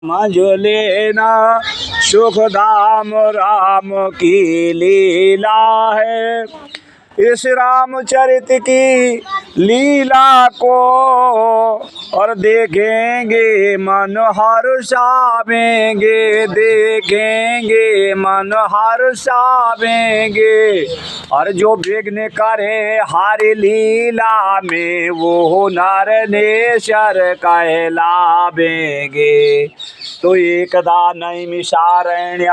समझ लेना सुख धाम राम की लीला है। इस रामचरित की लीला को और देखेंगे मन हर्षावेंगे, देखेंगे मन हर्षावेंगे। और जो विघ्न करे हरि लीला में वो नर नेशर कहलावेंगे। तो एकदा नैमिषारण्य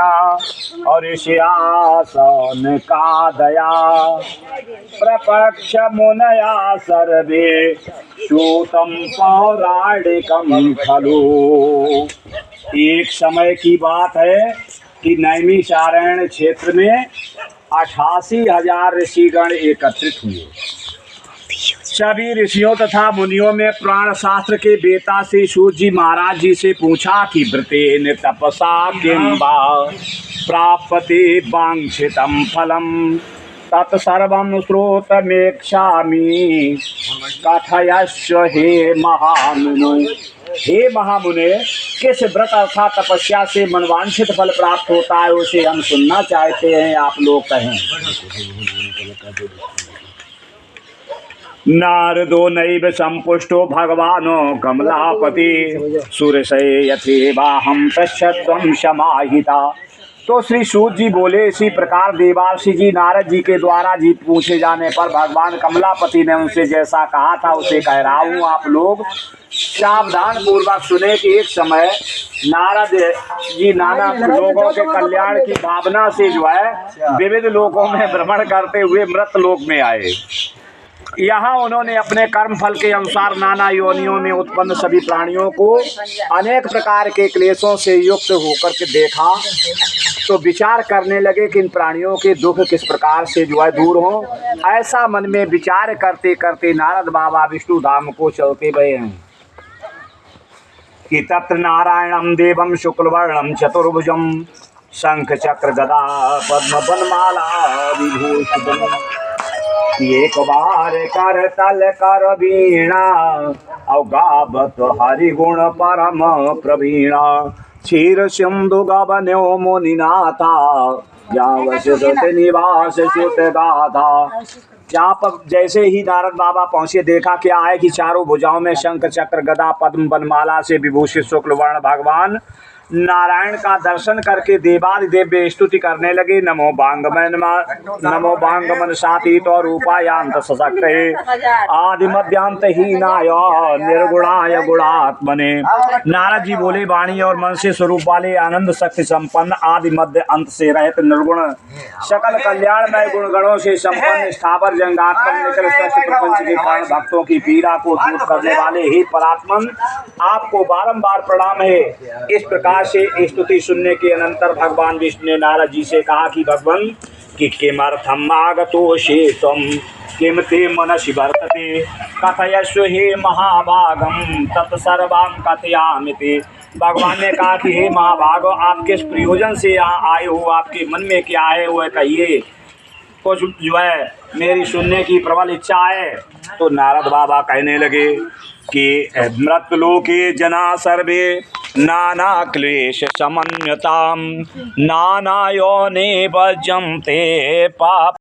और ऋषियासन का दया प्रपक्ष मुनया सर्वे श्रुतं पौराणिकं खलु। एक समय की बात है कि नैमिषारण्य क्षेत्र में 88,000 ऋषिगण एकत्रित हुए। सभी ऋषियों तथा मुनियों में प्राण शास्त्र के बेता से सूत जी महाराज जी से पूछा कि व्रतेन तपसा किं वा प्राप्यते वांछितं फलम् तत्सर्वं श्रोतुमिच्छामि कथयस्व हे महामुने। हे महामुने, किस व्रत अर्थात तपस्या से मनवांछित फल प्राप्त होता है उसे हम सुनना चाहते हैं, आप लोग कहें। नारदो नैव संपुष्टो भगवानो कमलापति सुरसयथेवाहं पश्यत्वं समाहिता। तो श्री सूत जी बोले, इसी प्रकार देवार्षि जी नारद जी के द्वारा जी पूछे जाने पर भगवान कमलापति ने उनसे जैसा कहा था उसे कह रहा हूँ। आप लोग सावधान पूर्वक सुने कि एक समय नारद जी नाना लोगों के कल्याण की भावना से जो है विविध लोकों में भ्रमण करते हुए मृत लोक में आए। यहाँ उन्होंने अपने कर्म फल के अनुसार नाना योनियों में उत्पन्न सभी प्राणियों को अनेक प्रकार के क्लेशों से युक्त होकर के देखा। तो विचार करने लगे कि इन प्राणियों के दुख किस प्रकार से जो है दूर हो। ऐसा मन में विचार करते करते नारद बाबा विष्णु धाम को चलते गए हैं कि तत्र नारायणं देवं शुक्लवर्णं चतुर्भुजं शंख चक्र गदा पद्म वनमाला विभूषितम्। एक बार कर तल कर वीणा और गावत हरि गुण परम प्रवीणा। क्षीर सिंधु गवन्यो मुनिनाथा जावसत निवास श्रुत गाथा। जहाँ पर जैसे ही नारद बाबा पहुँचे देखा क्या है कि चारों भुजाओं में शंख चक्र गदा पद्म वनमाला से विभूषित शुक्ल वर्ण भगवान नारायण का दर्शन करके देवादिदेव स्तुति करने लगे। नमो बांगमन सातीत और रूपायांत सशक्त आदि मध्यांत हीनाय निर्गुणाय गुणात्मने। नारद जी बोले, वाणी और मन से स्वरूप वाले आनंद शक्ति संपन्न आदि मध्य अंत से रहित निर्गुण सकल कल्याणमय गुणगणों से संपन्न स्थावर जंगात्मक निखिल सृष्टि प्रपंच के कारण भक्तों की पीड़ा को दूर करने वाले हे परात्मन, आपको बारंबार प्रणाम है। इस प्रकार से स्तुति सुनने के अनंतर भगवान विष्णु ने नारद जी से कहा कि भगवान कि किमर्थम आगतोषे त्वं किम ते मनसि वर्तते कथयस्व हे महाभागम तत्सर्वं कथयामि ते। भगवान ने कहा कि हे महाभाग, आप किस प्रयोजन से यहाँ आए हो, आपके मन में क्या है वह कहिए, कुछ जो है मेरी सुनने की प्रबल इच्छा है। तो नारद बाबा कहने लगे कि मृतलोके जना सर्वे नाना क्लेश समन्वितां नाना योनि भजन्ते पाप